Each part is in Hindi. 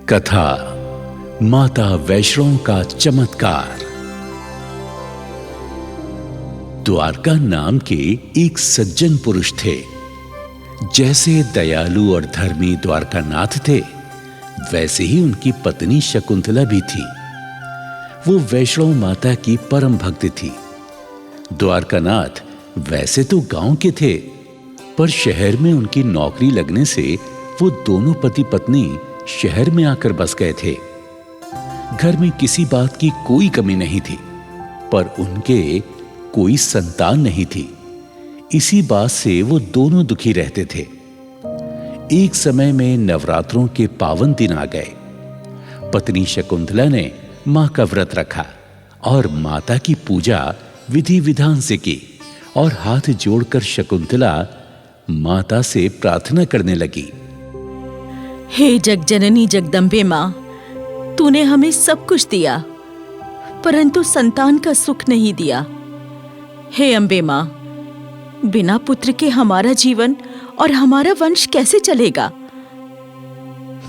कथा माता वैष्णो का चमत्कार। द्वारका नाम के एक सज्जन पुरुष थे। जैसे दयालु और धर्मी द्वारकानाथ थे, वैसे ही उनकी पत्नी शकुंतला भी थी। वो वैष्णो माता की परम भक्त थी। द्वारकानाथ वैसे तो गांव के थे, पर शहर में उनकी नौकरी लगने से वो दोनों पति पत्नी शहर में आकर बस गए थे। घर में किसी बात की कोई कमी नहीं थी, पर उनके कोई संतान नहीं थी। इसी बात से वो दोनों दुखी रहते थे। एक समय में नवरात्रों के पावन दिन आ गए। पत्नी शकुंतला ने मां का व्रत रखा और माता की पूजा विधि विधान से की और हाथ जोड़कर शकुंतला माता से प्रार्थना करने लगी। हे जगजननी जगदम्बे मां, तूने हमें सब कुछ दिया, परंतु संतान का सुख नहीं दिया। हे अम्बे मां, बिना पुत्र के हमारा जीवन और हमारा वंश कैसे चलेगा?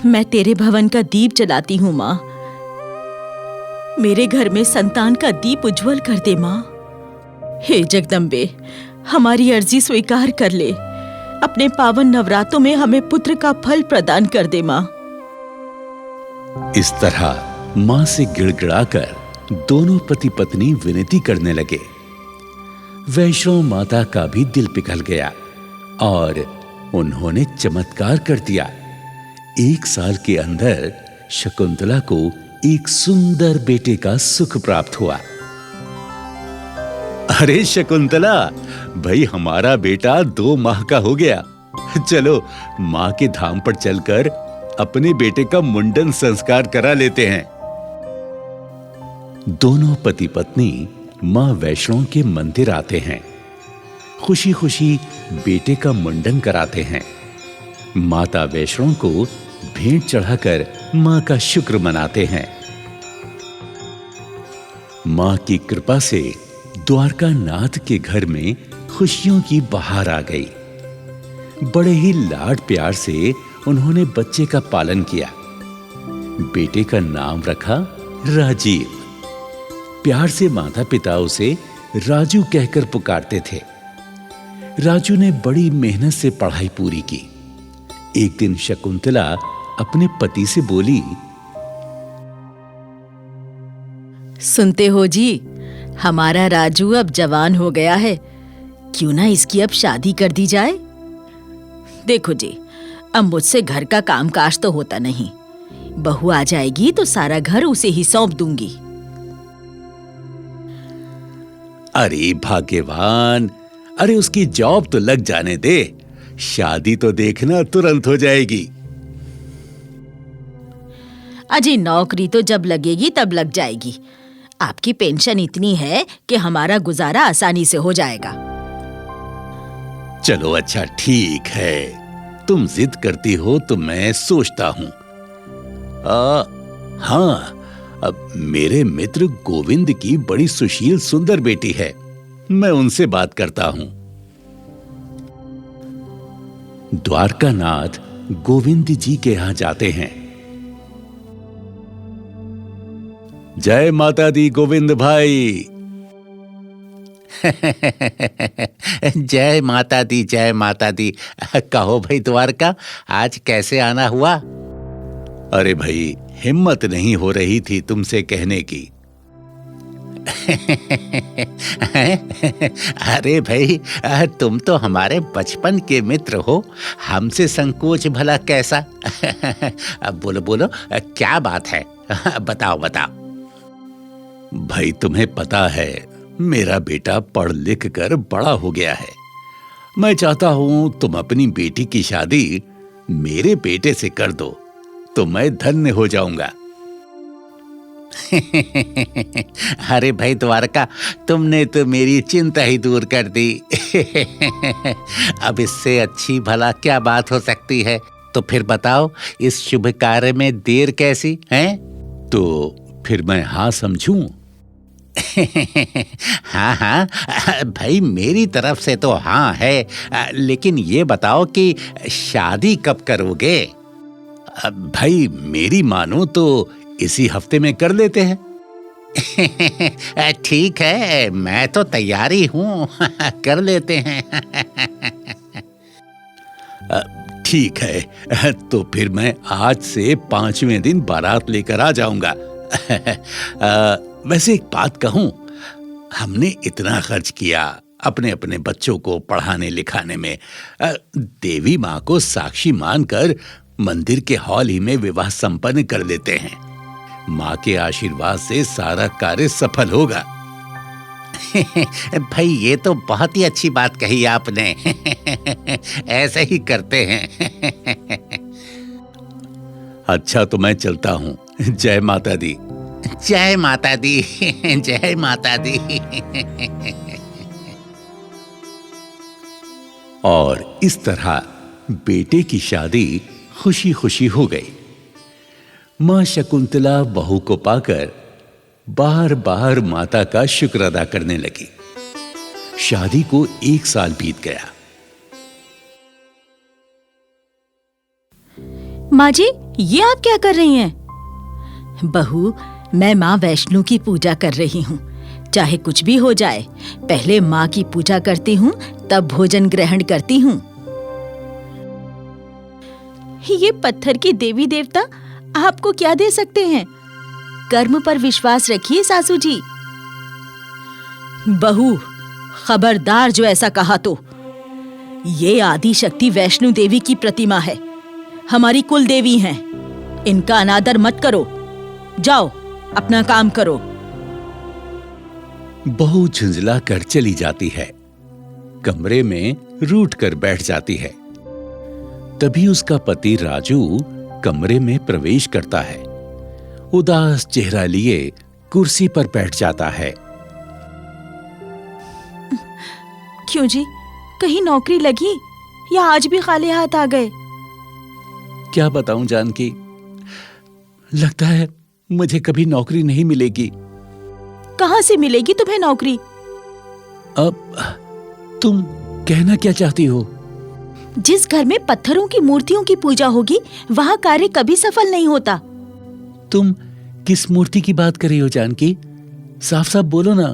मैं तेरे भवन का दीप जलाती हूं मां। मेरे घर में संतान का दीप उज्जवल कर दे मां। हे जगदम्बे, हमारी अर्जी स्वीकार कर ले। अपने पावन नवरात्रों में हमें पुत्र का फल प्रदान कर दे मां। इस तरह मां से गिड़गिड़ाकर दोनों पति पत्नी विनती करने लगे। वैष्णो माता का भी दिल पिघल गया और उन्होंने चमत्कार कर दिया। 1 साल के अंदर शकुंतला को एक सुंदर बेटे का सुख प्राप्त हुआ। अरे शकुंतला, भाई हमारा बेटा 2 माह का हो गया। चलो मां के धाम पर चलकर अपने बेटे का मुंडन संस्कार करा लेते हैं। दोनों पति पत्नी मां वैष्णो के मंदिर आते हैं। खुशी खुशी बेटे का मुंडन कराते हैं। माता वैष्णो को भेंट चढ़ाकर मां का शुक्र मनाते हैं। मां की कृपा से द्वारकानाथ के घर में खुशियों की बहार आ गई। बड़े ही लाड प्यार से उन्होंने बच्चे का पालन किया। बेटे का नाम रखा राजीव। प्यार से माता पिता उसे राजू कहकर पुकारते थे। राजू ने बड़ी मेहनत से पढ़ाई पूरी की। एक दिन शकुंतला अपने पति से बोली, सुनते हो जी, हमारा राजू अब जवान हो गया है। क्यों ना इसकी अब शादी कर दी जाए? देखो जी, अब मुझसे घर का कामकाज तो होता नहीं। बहू आ जाएगी तो सारा घर उसे ही सौंप दूंगी। अरे भाग्यवान, अरे उसकी जॉब तो लग जाने दे, शादी तो देखना तुरंत हो जाएगी। अजी नौकरी तो जब लगेगी तब लग जाएगी। आपकी पेंशन इतनी है कि हमारा गुजारा आसानी से हो जाएगा। चलो अच्छा ठीक है, तुम जिद करती हो तो मैं सोचता हूं। हाँ, अब मेरे मित्र गोविंद की बड़ी सुशील सुंदर बेटी है, मैं उनसे बात करता हूं। द्वारकानाथ गोविंद जी के यहां जाते हैं। जय माता दी गोविंद भाई। जय माता दी, जय माता दी। कहो भाई द्वारका, आज कैसे आना हुआ? अरे भाई, हिम्मत नहीं हो रही थी तुमसे कहने की। अरे भाई, तुम तो हमारे बचपन के मित्र हो, हमसे संकोच भला कैसा? अब बोलो बोलो, क्या बात है? बताओ बताओ। भाई तुम्हें पता है, मेरा बेटा पढ़ लिख कर बड़ा हो गया है। मैं चाहता हूं तुम अपनी बेटी की शादी मेरे बेटे से कर दो, तो मैं धन्य हो जाऊंगा। अरे भाई द्वारका, तुमने तो मेरी चिंता ही दूर कर दी। अब इससे अच्छी भला क्या बात हो सकती है? तो फिर बताओ, इस शुभ कार्य में देर कैसी है? तो फिर मैं हाँ समझूं? हाँ हाँ भाई, मेरी तरफ से तो हाँ है, लेकिन ये बताओ कि शादी कब करोगे? भाई मेरी मानो तो इसी हफ्ते में कर लेते हैं। ठीक है, मैं तो तैयार ही हूँ। कर लेते हैं। ठीक है, तो फिर मैं आज से 5वें दिन बारात लेकर आ जाऊंगा। वैसे एक बात कहूं, हमने इतना खर्च किया अपने अपने बच्चों को पढ़ाने लिखाने में, देवी माँ को साक्षी मानकर मंदिर के हॉल ही में विवाह संपन्न कर लेते हैं। माँ के आशीर्वाद से सारा कार्य सफल होगा। भाई ये तो बहुत ही अच्छी बात कही आपने। ऐसे ही करते हैं। अच्छा तो मैं चलता हूँ। जय माता दी। जय माता दी। जय माता दी। और इस तरह बेटे की शादी खुशी खुशी हो गई। मां शकुंतला बहू को पाकर बार बार माता का शुक्र अदा करने लगी। शादी को 1 साल बीत गया। माँ जी, ये आप क्या कर रही हैं? बहू, मैं माँ वैष्णो की पूजा कर रही हूँ। चाहे कुछ भी हो जाए, पहले माँ की पूजा करती हूँ, तब भोजन ग्रहण करती हूँ। ये पत्थर के देवी देवता आपको क्या दे सकते हैं? कर्म पर विश्वास रखिए सासू जी। बहू, खबरदार जो ऐसा कहा तो। ये आदि शक्ति वैष्णो देवी की प्रतिमा है, हमारी कुल देवी हैं। इनका अनादर मत करो। जाओ अपना काम करो। बहू झुंझला कर चली जाती है। कमरे में रूठ कर बैठ जाती है। तभी उसका पति राजू कमरे में प्रवेश करता है। उदास चेहरा लिए कुर्सी पर बैठ जाता है। क्यों जी, कहीं नौकरी लगी या आज भी खाली हाथ आ गए? क्या बताऊं जानकी, लगता है मुझे कभी नौकरी नहीं मिलेगी। कहां से मिलेगी तुम्हें नौकरी? अब तुम कहना क्या चाहती हो? जिस घर में पत्थरों की मूर्तियों की पूजा होगी, वहां कार्य कभी सफल नहीं होता। तुम किस मूर्ति की बात कर रही हो जानकी? साफ साफ बोलो ना।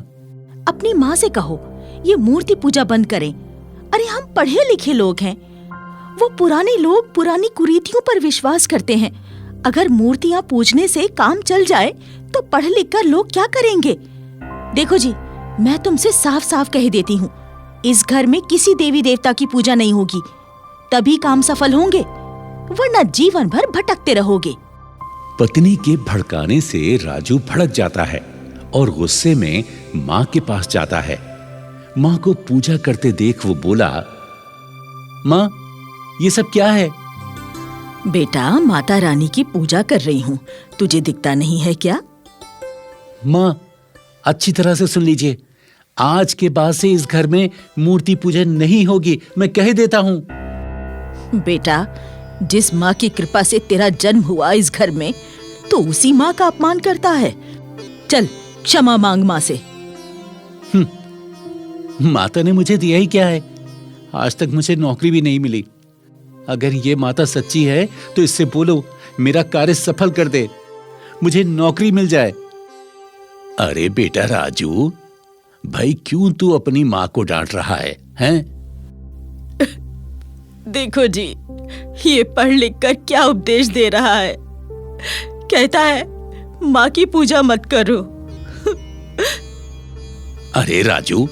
अपनी माँ से कहो ये मूर्ति पूजा बंद करें। अरे हम पढ़े लिखे लोग हैं। वो पुराने लोग पुरानी कुरीतियों पर विश्वास करते हैं। अगर मूर्तियां पूजने से काम चल जाए तो पढ़ लिख कर लोग क्या करेंगे? देखो जी, मैं तुमसे साफ साफ कह देती हूँ, इस घर में किसी देवी देवता की पूजा नहीं होगी। तभी काम सफल होंगे, वरना जीवन भर भटकते रहोगे। पत्नी के भड़काने से राजू भड़क जाता है और गुस्से में माँ के पास जाता है। माँ को पूजा करते देख वो बोला, माँ ये सब क्या है? बेटा, माता रानी की पूजा कर रही हूँ, तुझे दिखता नहीं है क्या? माँ अच्छी तरह से सुन लीजिए, आज के बाद से इस घर में मूर्ति पूजन नहीं होगी, मैं कह देता हूँ। बेटा, जिस माँ की कृपा से तेरा जन्म हुआ इस घर में, तो उसी माँ का अपमान करता है। चल क्षमा मांग माँ से। माता ने मुझे दिया ही क्या है? आज तक मुझे नौकरी भी नहीं मिली। अगर ये माता सच्ची है तो इससे बोलो मेरा कार्य सफल कर दे, मुझे नौकरी मिल जाए। अरे बेटा राजू, भाई क्यों तू अपनी माँ को डांट रहा है, हैं? देखो जी, ये पढ़ लिख कर क्या उपदेश दे रहा है। कहता है माँ की पूजा मत करो। अरे राजू,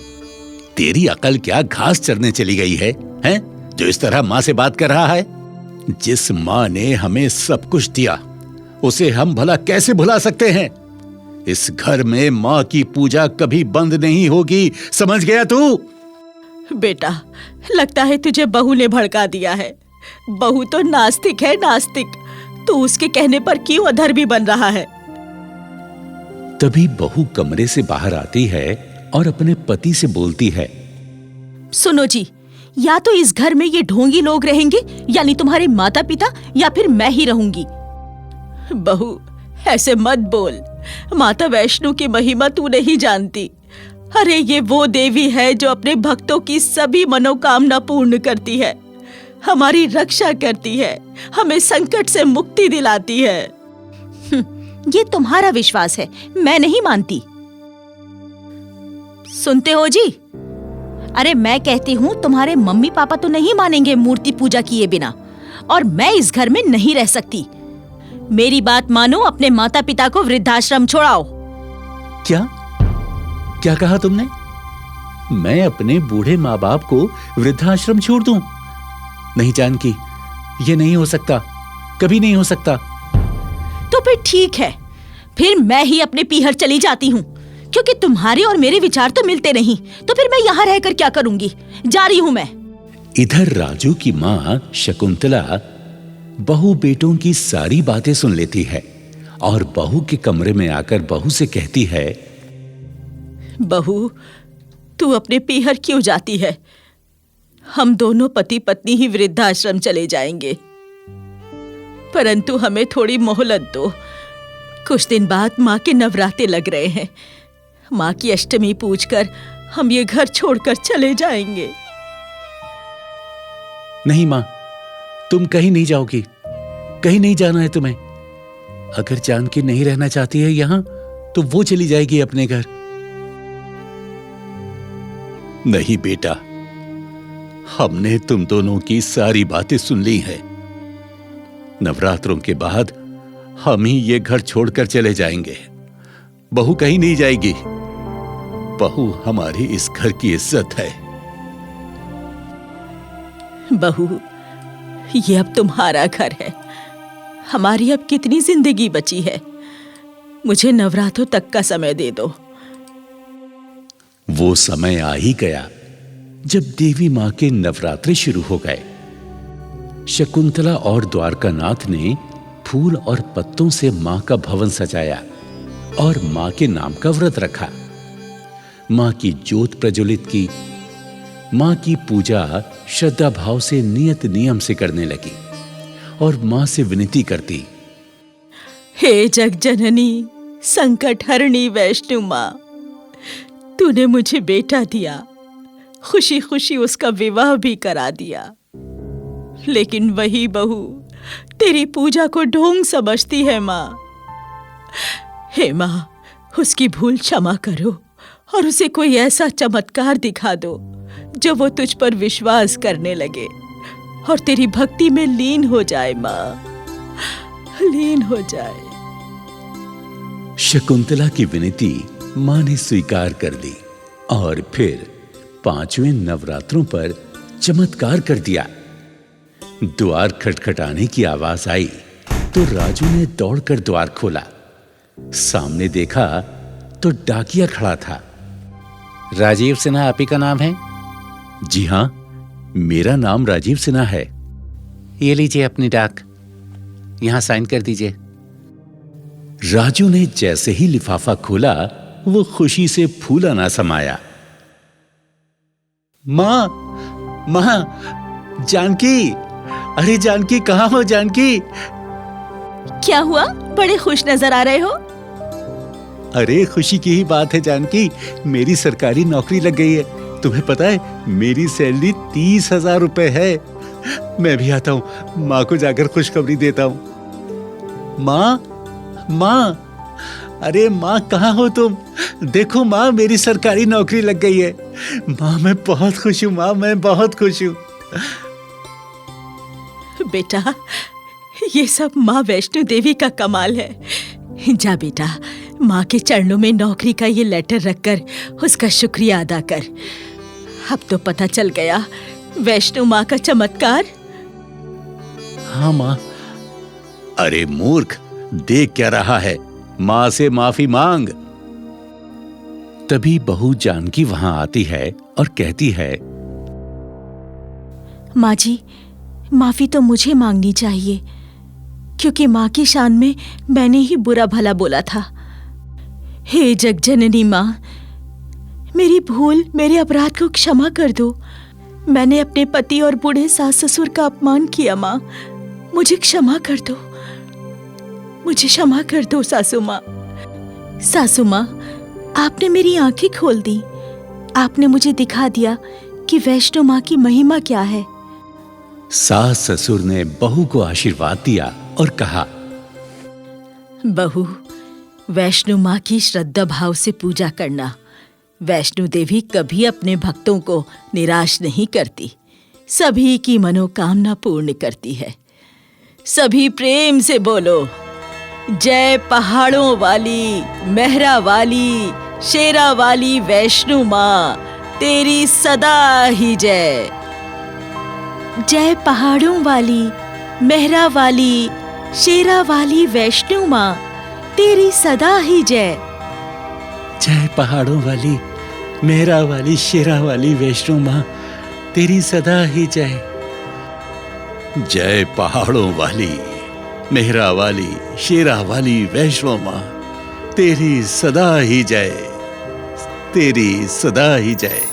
तेरी अकल क्या घास चरने चली गई है, हैं? जो इस तरह माँ से बात कर रहा है? जिस माँ ने हमें सब कुछ दिया, उसे हम भला कैसे भुला सकते हैं? इस घर में माँ की पूजा कभी बंद नहीं होगी, समझ गया तू? बेटा, लगता है तुझे बहू ने भड़का दिया है। बहू तो नास्तिक है, नास्तिक। तू उसके कहने पर क्यों अधर्मी बन रहा है? तभी बहू कमरे से बाहर आती है और अपने पति से बोलती है, सुनो जी, या तो इस घर में ये ढोंगी लोग रहेंगे, यानी तुम्हारे माता पिता, या फिर मैं ही रहूंगी। बहू ऐसे मत बोल, माता वैष्णो की महिमा तू नहीं जानती। अरे ये वो देवी है जो अपने भक्तों की सभी मनोकामना पूर्ण करती है। हमारी रक्षा करती है, हमें संकट से मुक्ति दिलाती है। ये तुम्हारा विश्वास है, मैं नहीं मानती। सुनते हो जी? अरे मैं कहती हूँ तुम्हारे मम्मी पापा तो नहीं मानेंगे मूर्ति पूजा किए बिना, और मैं इस घर में नहीं रह सकती। मेरी बात मानो, अपने माता पिता को वृद्धाश्रम छोड़ाओ। क्या क्या कहा तुमने? मैं अपने बूढ़े माँ बाप को वृद्धाश्रम छोड़ दूं? नहीं जानकी, ये नहीं हो सकता, कभी नहीं हो सकता। तो फिर ठीक है, फिर मैं ही अपने पीहर चली जाती हूँ, क्योंकि तुम्हारे और मेरे विचार तो मिलते नहीं। तो फिर मैं यहाँ रहकर क्या करूंगी? जा रही हूँ मैं। इधर राजू की माँ शकुंतला बहू बेटों की सारी बातें सुन लेती है और बहू के कमरे में आकर बहू से कहती है, बहू, तू अपने पीहर क्यों जाती है? हम दोनों पति पत्नी ही वृद्धाश्रम चले जाएंगे, परंतु हमें थोड़ी मोहलत दो। कुछ दिन बाद माँ के नवरात्रे लग रहे हैं। माँ की अष्टमी पूजकर हम ये घर छोड़कर चले जाएंगे। नहीं माँ, तुम कहीं नहीं जाओगी, कहीं नहीं जाना है तुम्हें। अगर जानकी नहीं रहना चाहती है यहां, तो वो चली जाएगी अपने घर। नहीं बेटा, हमने तुम दोनों की सारी बातें सुन ली हैं। नवरात्रों के बाद हम ही ये घर छोड़कर चले जाएंगे। बहू कहीं नहीं जाएगी। बहू हमारी इस घर की इज्जत है। बहू, ये अब तुम्हारा घर है। हमारी अब कितनी जिंदगी बची है? मुझे नवरात्रों तक का समय दे दो। वो समय आ ही गया जब देवी मां के नवरात्रे शुरू हो गए। शकुंतला और द्वारकानाथ ने फूल और पत्तों से मां का भवन सजाया और मां के नाम का व्रत रखा। मां की ज्योत प्रज्वलित की। मां की पूजा श्रद्धा भाव से नियत नियम से करने लगी और मां से विनती करती, हे जग जननी, संकट हरणी वैष्णो मां, तूने मुझे बेटा दिया, खुशी खुशी उसका विवाह भी करा दिया, लेकिन वही बहू तेरी पूजा को ढोंग समझती है मां। हे मां, उसकी भूल क्षमा करो और उसे कोई ऐसा चमत्कार दिखा दो जो वो तुझ पर विश्वास करने लगे और तेरी भक्ति में लीन हो जाए मां, लीन हो जाए। शकुंतला की विनती मां ने स्वीकार कर ली और फिर 5वें नवरात्रों पर चमत्कार कर दिया। द्वार खटखटाने की आवाज आई तो राजू ने दौड़कर द्वार खोला। सामने देखा तो डाकिया खड़ा था। राजीव सिन्हा आप ही का नाम है? जी हां, मेरा नाम राजीव सिन्हा है। ये लीजिए अपनी डाक, यहां साइन कर दीजिए। राजू ने जैसे ही लिफाफा खोला, वो खुशी से फूला ना समाया। मां, मां, जानकी, अरे जानकी, कहां हो जानकी? क्या हुआ? बड़े खुश नजर आ रहे हो। अरे खुशी की ही बात है जानकी, मेरी सरकारी नौकरी लग गई है। तुम्हें पता है मेरी सैलरी 30,000 रुपए है। मैं भी आता हूं, माँ को जाकर खुशखबरी देता हूं। माँ, माँ, अरे माँ कहाँ हो तुम? देखो माँ, मेरी सरकारी नौकरी लग गई है। माँ मैं बहुत खुश हूँ, माँ मैं बहुत खुश हूँ। बेटा, ये सब माँ वैष्णो देवी का कमाल है। जा बेटा, माँ के चरणों में नौकरी का ये लेटर रखकर उसका शुक्रिया अदा कर। अब तो पता चल गया वैष्णो माँ का चमत्कार। हाँ माँ। अरे मूर्ख, देख क्या रहा है? माँ से माफी मांग। तभी बहू जानकी वहां आती है और कहती है, माँ जी, माफी तो मुझे मांगनी चाहिए, क्योंकि माँ की शान में मैंने ही बुरा भला बोला था। हे जगजननी माँ, मेरी भूल, मेरे अपराध को क्षमा कर दो। मैंने अपने पति और बूढ़े सास ससुर का अपमान किया माँ, मुझे क्षमा कर दो, मुझे क्षमा कर दो सासू माँ। सासू माँ, आपने मेरी आंखें खोल दी। आपने मुझे दिखा दिया कि वैष्णो माँ की महिमा क्या है। सास ससुर ने बहू को आशीर्वाद दिया और कहा, बहू, वैष्णो माँ की श्रद्धा भाव से पूजा करना। वैष्णो देवी कभी अपने भक्तों को निराश नहीं करती, सभी की मनोकामना पूर्ण करती है। सभी प्रेम से बोलो, जय पहाड़ों वाली, मेहरा वाली, शेरा वाली वैष्णो माँ, तेरी सदा ही जय। जय पहाड़ों वाली, मेहरा वाली, शेरा वाली वैष्णो माँ, तेरी सदा ही जय। जय पहाड़ों वाली, मेहरा वाली, शेरा वाली वैष्णो माँ, तेरी सदा ही जय। जय पहाड़ों वाली, मेहरा वाली, शेरा वाली वैष्णो माँ, तेरी सदा ही जय, तेरी सदा ही जय।